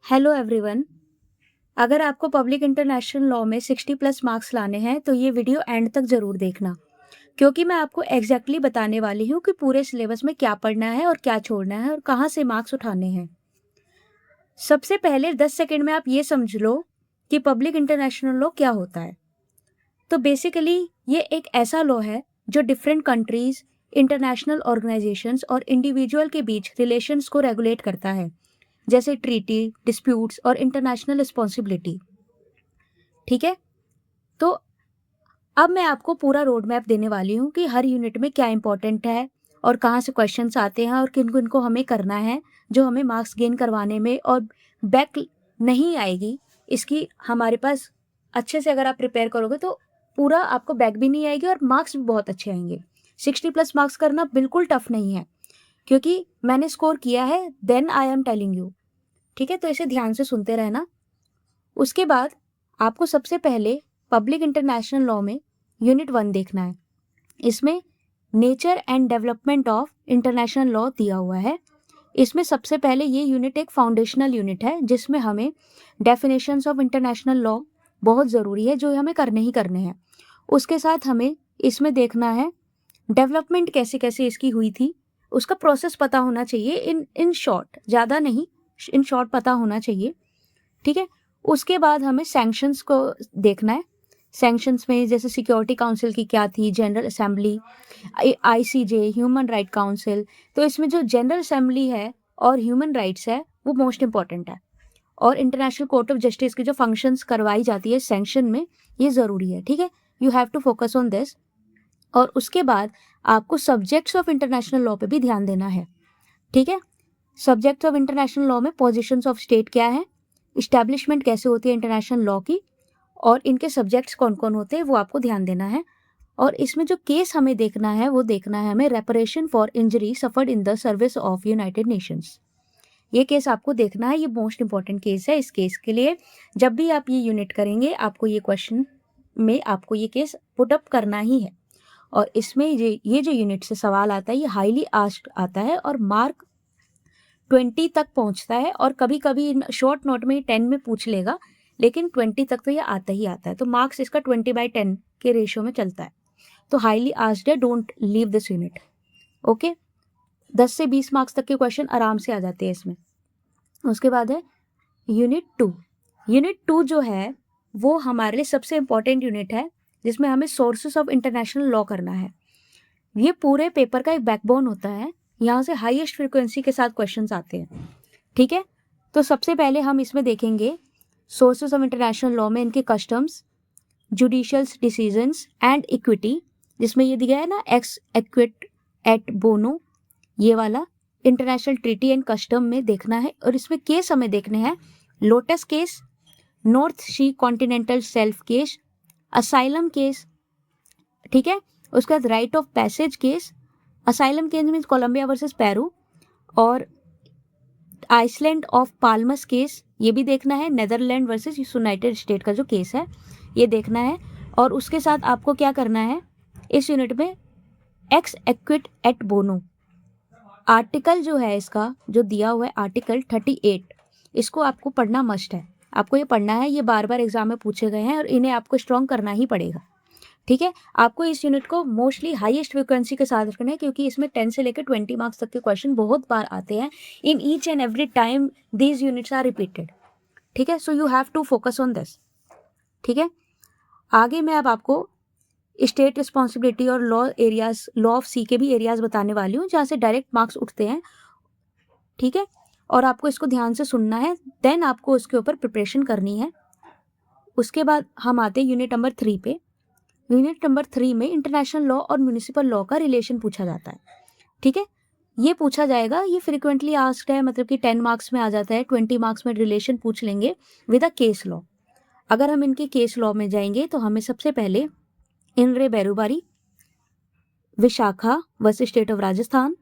Hello everyone. अगर आपको public international law में 60 प्लस मार्क्स लाने हैं तो ये वीडियो एंड तक ज़रूर देखना, क्योंकि मैं आपको एग्जैक्टली बताने वाली हूँ कि पूरे सिलेबस में क्या पढ़ना है और क्या छोड़ना है और कहाँ से मार्क्स उठाने हैं। सबसे पहले 10 सेकंड में आप ये समझ लो कि पब्लिक इंटरनेशनल लॉ क्या होता है। तो बेसिकली ये एक ऐसा लॉ है जो डिफरेंट कंट्रीज, इंटरनेशनल ऑर्गेनाइजेशंस और इंडिविजुअल के बीच रिलेशंस को रेगुलेट करता है, जैसे ट्रीटी, डिस्प्यूट्स और इंटरनेशनल रिस्पॉन्सिबिलिटी। ठीक है, तो अब मैं आपको पूरा रोड मैप देने वाली हूँ कि हर यूनिट में क्या इंपॉर्टेंट है और कहाँ से क्वेश्चंस आते हैं और किन किन को हमें करना है, जो हमें मार्क्स गेन करवाने में और बैक नहीं आएगी। इसकी हमारे पास अच्छे से अगर आप प्रिपेयर करोगे तो पूरा आपको बैक भी नहीं आएगी और मार्क्स भी बहुत अच्छे आएंगे। 60 प्लस मार्क्स करना बिल्कुल टफ नहीं है, क्योंकि मैंने स्कोर किया है, then I am telling you. ठीक है, तो इसे ध्यान से सुनते रहना। उसके बाद आपको सबसे पहले पब्लिक इंटरनेशनल लॉ में यूनिट 1 देखना है। इसमें nature and development of international law दिया हुआ है। इसमें सबसे पहले ये यूनिट एक फाउंडेशनल यूनिट है, जिसमें हमें डेफिनेशंस ऑफ इंटरनेशनल लॉ बहुत ज़रूरी है, जो हमें करने ही करने हैं। उसके साथ हमें इसमें देखना है डेवलपमेंट कैसे कैसे इसकी हुई थी, उसका प्रोसेस पता होना चाहिए। इन शॉर्ट, ज़्यादा नहीं, इन शॉर्ट पता होना चाहिए। ठीक है, उसके बाद हमें सैंक्शंस को देखना है। सैंक्शंस में जैसे सिक्योरिटी काउंसिल की क्या थी, general assembly, ICJ, human right council. तो इसमें जो जनरल असेंबली है और ह्यूमन राइट्स है वो मोस्ट इंपॉर्टेंट है, और इंटरनेशनल कोर्ट ऑफ जस्टिस की जो फंक्शंस करवाई जाती है सैंक्शन में, ये ज़रूरी है। ठीक है, you have to focus on this. और उसके बाद आपको सब्जेक्ट्स ऑफ इंटरनेशनल लॉ पे भी ध्यान देना है। ठीक है, सब्जेक्ट्स ऑफ इंटरनेशनल लॉ में पोजिशंस ऑफ स्टेट क्या है, इस्टेब्लिशमेंट कैसे होती है इंटरनेशनल लॉ की, और इनके सब्जेक्ट्स कौन कौन होते हैं वो आपको ध्यान देना है। और इसमें जो केस हमें देखना है वो देखना है हमें reparation for injury suffered in the service of United Nations. ये केस आपको देखना है, ये मोस्ट इंपॉर्टेंट केस है। इस केस के लिए जब भी आप ये यूनिट करेंगे, आपको ये क्वेश्चन में आपको ये केस पुट अप करना ही है। और इसमें ये जो यूनिट से सवाल आता है ये हाईली आस्क्ड आता है और मार्क 20 तक पहुंचता है, और कभी कभी शॉर्ट नोट में 10 में पूछ लेगा, लेकिन 20 तक तो ये आता ही आता है। तो मार्क्स इसका 20/10 के रेशियो में चलता है। तो हाईली आस्क्ड है, don't leave this unit. Okay, 10 से 20 मार्क्स तक के क्वेश्चन आराम से आ जाते हैं इसमें। उसके बाद है यूनिट 2। यूनिट 2 जो है वो हमारे लिए सबसे इंपॉर्टेंट यूनिट है, जिसमें हमें सोर्सेस ऑफ इंटरनेशनल लॉ करना है। ये पूरे पेपर का एक बैकबोन होता है, यहाँ से हाईएस्ट फ्रिक्वेंसी के साथ क्वेश्चंस आते हैं। ठीक है, तो सबसे पहले हम इसमें देखेंगे सोर्सेस ऑफ इंटरनेशनल लॉ में इनके कस्टम्स, जुडिशियल्स डिसीजंस एंड इक्विटी, जिसमें ये दिया है ना एक्स एक्विट एट बोनो, ये वाला इंटरनेशनल ट्रीटी एंड कस्टम में देखना है। और इसमें केस हमें देखने हैं lotus case, north sea continental self case, asylum case. ठीक है, उसके बाद right of passage case, asylum case means Colombia versus Peru, और आइसलैंड ऑफ पाल्मस केस ये भी देखना है, नेदरलैंड वर्सेस यूनाइटेड स्टेट का जो केस है ये देखना है। और उसके साथ आपको क्या करना है इस यूनिट में, एक्स एक्विट एट बोनो आर्टिकल जो है इसका जो दिया हुआ है आर्टिकल 38, इसको आपको पढ़ना मस्ट है। आपको ये पढ़ना है, ये बार बार एग्जाम में पूछे गए हैं और इन्हें आपको स्ट्रॉन्ग करना ही पड़ेगा। ठीक है, आपको इस यूनिट को मोस्टली हाईएस्ट फ्रिक्वेंसी के साथ रखना है, क्योंकि इसमें 10 से लेकर 20 मार्क्स तक के क्वेश्चन बहुत बार आते हैं। In each and every time these units are repeated. ठीक है, so you have to focus on this. ठीक है, आगे मैं अब आपको स्टेट रिस्पॉन्सिबिलिटी और law areas, law of sea के भी एरियाज बताने वाली हूँ जहाँ से डायरेक्ट मार्क्स उठते हैं। ठीक है, और आपको इसको ध्यान से सुनना है, देन आपको उसके ऊपर प्रिपरेशन करनी है। उसके बाद हम आते हैं यूनिट नंबर 3 पे। यूनिट नंबर 3 में इंटरनेशनल लॉ और म्यूनिसिपल लॉ का रिलेशन पूछा जाता है। ठीक है, ये पूछा जाएगा, ये फ्रिक्वेंटली आस्क्ड है, मतलब कि 10 मार्क्स में आ जाता है। 20 मार्क्स में रिलेशन पूछ लेंगे विद अ केस लॉ। अगर हम इनके केस लॉ में जाएंगे तो हमें सबसे पहले in re Berubari, Vishaka versus state of Rajasthan,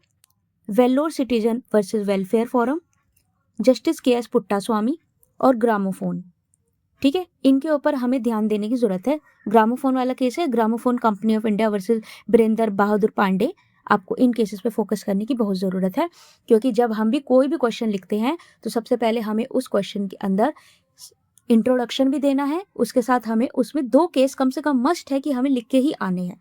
Vellore citizen versus welfare forum, justice KS Puttaswamy और ग्रामोफोन। ठीक है, इनके ऊपर हमें ध्यान देने की जरूरत है। ग्रामोफोन वाला केस है gramophone company of India versus Birendra Bahadur Pandey, आपको इन केसेस पे फोकस करने की बहुत ज़रूरत है, क्योंकि जब हम भी कोई भी क्वेश्चन लिखते हैं तो सबसे पहले हमें उस क्वेश्चन के अंदर इंट्रोडक्शन भी देना है, उसके साथ हमें उसमें 2 केस कम से कम मस्ट है कि हमें लिख के ही आने हैं।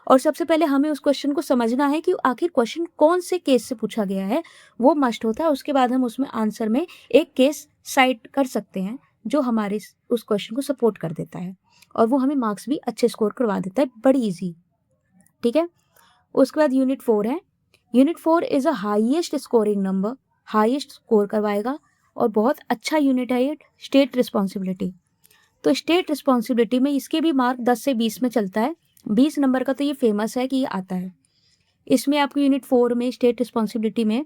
और सबसे पहले हमें उस क्वेश्चन को समझना है कि आखिर क्वेश्चन कौन से केस से पूछा गया है, वो मस्ट होता है। उसके बाद हम उसमें आंसर में एक केस साइट कर सकते हैं जो हमारे उस क्वेश्चन को सपोर्ट कर देता है, और वो हमें मार्क्स भी अच्छे स्कोर करवा देता है, बड़ी ईजी। ठीक है। उसके बाद यूनिट 4 है। Unit 4 is a highest scoring number, highest score करवाएगा और बहुत अच्छा यूनिट है ये, स्टेट रिस्पॉन्सिबिलिटी। तो स्टेट रिस्पॉन्सिबिलिटी में इसके भी मार्क 10 से 20 में चलता है। 20 नंबर का तो ये फेमस है कि ये आता है। इसमें आपको यूनिट 4 में स्टेट रिस्पॉन्सिबिलिटी में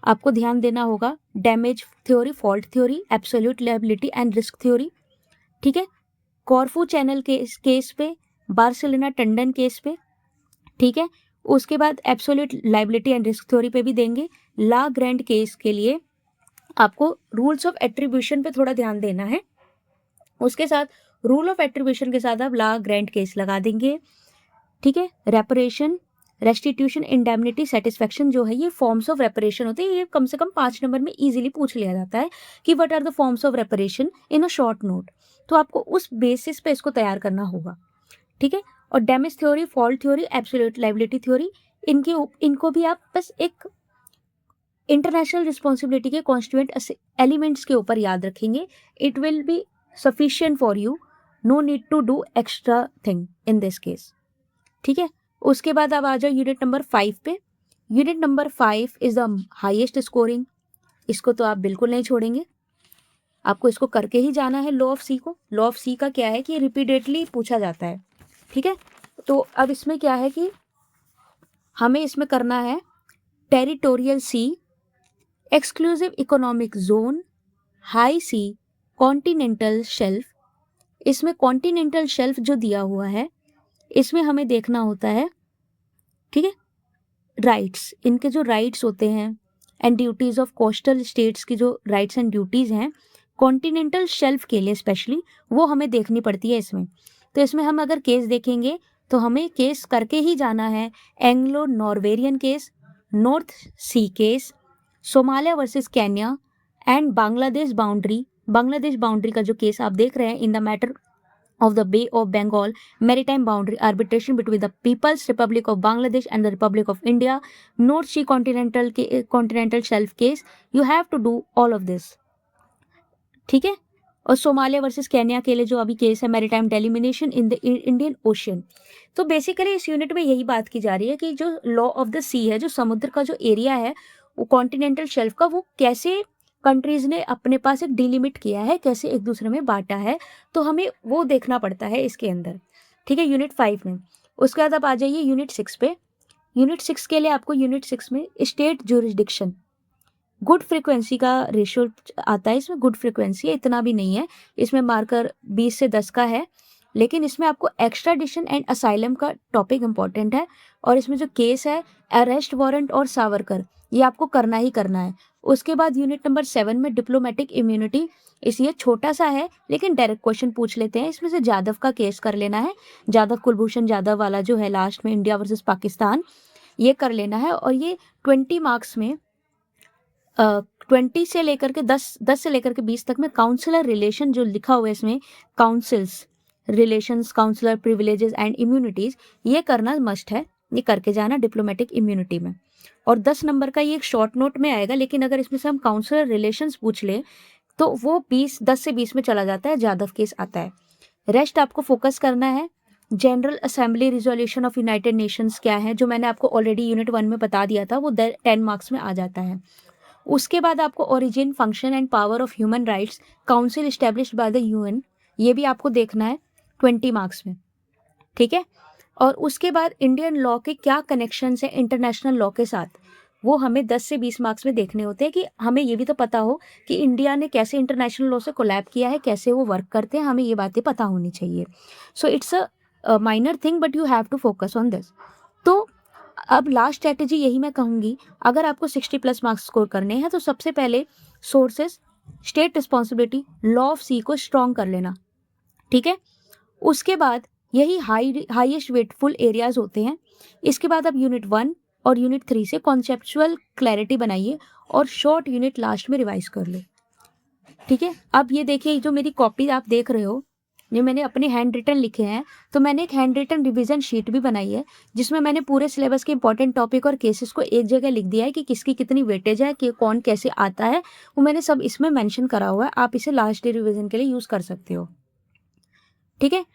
आपको ध्यान देना होगा damage theory, fault theory, absolute liability and risk theory. ठीक है। कॉर्फू चैनल केस पे, बार्सिलोना टंडन केस पे। ठीक है। उसके बाद absolute liability and risk theory पे भी देंगे। ला ग्रैंड केस के लिए आपको रूल्स ऑफ एट्रीब्यूशन पे थोड़ा ध्यान देना है। उसके साथ रूल ऑफ एट्रीब्यूशन के साथ आप ला ग्रैंड केस लगा देंगे। ठीक है। रेपरेशन, रेस्टिट्यूशन, इंडेमनिटी, सेटिस्फेक्शन जो है ये फॉर्म्स ऑफ रेपरेशन होते हैं। ये कम से कम 5 नंबर में इजीली पूछ लिया जाता है कि what are the forms of reparation in a short note. तो आपको उस बेसिस पे इसको तैयार करना होगा। ठीक है। और damage theory, fault theory, absolute liability theory, इनको भी आप बस एक इंटरनेशनल रिस्पॉन्सिबिलिटी के कॉन्स्टिट्यूएंट एलिमेंट्स के ऊपर याद रखेंगे। It will be sufficient for you, no need to do extra thing in this case. ठीक है। उसके बाद आप आ जाओ यूनिट नंबर 5 पे। Unit number 5 is the highest scoring. इसको तो आप बिल्कुल नहीं छोड़ेंगे, आपको इसको करके ही जाना है। लॉ ऑफ सी को, लॉ ऑफ सी का क्या है कि रिपीटेडली पूछा जाता है। ठीक है। तो अब इसमें क्या है कि हमें इसमें करना है territorial sea, exclusive economic zone, high sea, continental shelf. इसमें कॉन्टिनेंटल शेल्फ जो दिया हुआ है इसमें हमें देखना होता है, ठीक है, राइट्स, इनके जो राइट्स होते हैं and duties of coastal states की जो राइट्स एंड ड्यूटीज हैं कॉन्टिनेंटल शेल्फ के लिए स्पेशली, वो हमें देखनी पड़ती है इसमें। तो इसमें हम अगर केस देखेंगे तो हमें केस करके ही जाना है। Anglo Norwegian case, north sea case, Somalia versus Kenya and Bangladesh boundary. Bangladesh boundary का जो केस आप देख रहे हैं in the matter of the Bay of Bengal maritime boundary arbitration between the People's Republic of Bangladesh and the Republic of India, North Sea continental shelf case, you have to do all of this। ठीक है। और Somalia versus Kenya के लिए जो अभी case है maritime delimitation in the Indian Ocean. तो basically इस यूनिट में यही बात की जा रही है कि जो लॉ ऑफ द सी है, जो समुद्र का जो एरिया है वो कॉन्टिनेंटल शेल्फ का, वो कैसे कंट्रीज ने अपने पास एक डिलिमिट किया है, कैसे एक दूसरे में बांटा है, तो हमें वो देखना पड़ता है इसके अंदर। ठीक है। यूनिट 5 में। उसके बाद आप आ जाइए यूनिट 6 पे। यूनिट 6 के लिए आपको यूनिट 6 में स्टेट ज्यूरिसडिक्शन, गुड फ्रीक्वेंसी का रेशियो आता है इसमें। गुड फ्रीक्वेंसी है, इतना भी नहीं है, इसमें मार्कर 20 से 10 का है, लेकिन इसमें आपको एक्स्ट्राडिशन एंड असाइलम का टॉपिक इंपॉर्टेंट है। और इसमें जो केस है अरेस्ट वारंट और सावरकर, ये आपको करना ही करना है। उसके बाद यूनिट नंबर 7 में डिप्लोमेटिक इम्यूनिटी, ये छोटा सा है लेकिन डायरेक्ट क्वेश्चन पूछ लेते हैं। इसमें से जादव का केस कर लेना है, जादव कुलभूषण जादव वाला जो है लास्ट में इंडिया वर्सेस पाकिस्तान, ये कर लेना है। और ये 20 मार्क्स में 20 से लेकर के 10 से लेकर के 20 तक में काउंसिलर रिलेशन जो लिखा हुआ है इसमें, consuls relations, consular privileges and immunities, ये करना मस्ट है, ये करके जाना डिप्लोमेटिक इम्यूनिटी में। और 10 नंबर का ये एक शॉर्ट नोट में आएगा, लेकिन अगर इसमें से हम काउंसिलर रिलेशंस पूछ ले तो वो 10 से 20 में चला जाता है, जादव केस आता है। रेस्ट आपको फोकस करना है। General assembly resolution of United Nations क्या है, जो मैंने आपको ऑलरेडी यूनिट 1 में बता दिया था, वो 10 मार्क्स में आ जाता है। उसके बाद आपको origin, function and power of human rights council established by the UN, ये भी आपको देखना है 20 मार्क्स में। ठीक है। और उसके बाद इंडियन लॉ के क्या कनेक्शन है इंटरनेशनल लॉ के साथ, वो हमें 10 से 20 मार्क्स में देखने होते हैं कि हमें ये भी तो पता हो कि इंडिया ने कैसे इंटरनेशनल लॉ से कोलैब किया है, कैसे वो वर्क करते हैं, हमें ये बातें पता होनी चाहिए। So it's a minor thing but you have to focus on this. तो अब लास्ट स्ट्रेटेजी यही मैं कहूँगी, अगर आपको 60+ मार्क्स स्कोर करने हैं तो सबसे पहले sources, state responsibility, law of sea को स्ट्रॉन्ग कर लेना। ठीक है। उसके बाद यही हाईएस्ट वेटफुल एरियाज होते हैं। इसके बाद आप यूनिट 1, और यूनिट 3 से कॉन्सेप्चुअल क्लैरिटी बनाइए और शॉर्ट यूनिट लास्ट में रिवाइज कर लो। ठीक है, अब ये देखिए जो मेरी कॉपी आप देख रहे हो, ये मैंने अपने हैंड रिटन लिखे हैं। तो मैंने एक हैंड रिटन रिवीजन शीट भी बनाई है जिसमें मैंने पूरे सिलेबस के इंपॉर्टेंट टॉपिक और केसेस को एक जगह लिख दिया है कि किसकी कितनी वेटेज है, कि कौन कैसे आता है, वो मैंने सब इसमें मेंशन करा हुआ है। आप इसे लास्ट डे रिवीजन के लिए यूज कर सकते हो। ठीक है,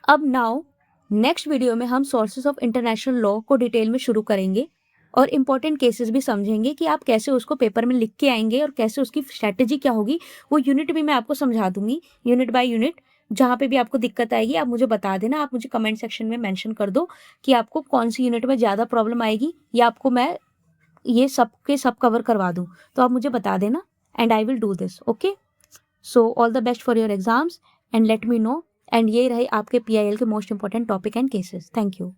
अब नाउ नेक्स्ट वीडियो में हम सोर्सेस ऑफ इंटरनेशनल लॉ को डिटेल में शुरू करेंगे और इंपॉर्टेंट केसेस भी समझेंगे कि आप कैसे उसको पेपर में लिख के आएंगे और कैसे उसकी स्ट्रैटेजी क्या होगी। वो यूनिट भी मैं आपको समझा दूंगी, यूनिट बाय यूनिट। जहाँ पे भी आपको दिक्कत आएगी आप मुझे बता देना, आप मुझे कमेंट सेक्शन में मेंशन कर दो कि आपको कौन सी यूनिट में ज़्यादा प्रॉब्लम आएगी, या आपको मैं ये सब के सब कवर करवा दूँ, तो आप मुझे बता देना and I will do this. Okay, so all the best for your exams and let me know. And ये रहे आपके PIL के most important topic and cases. Thank you.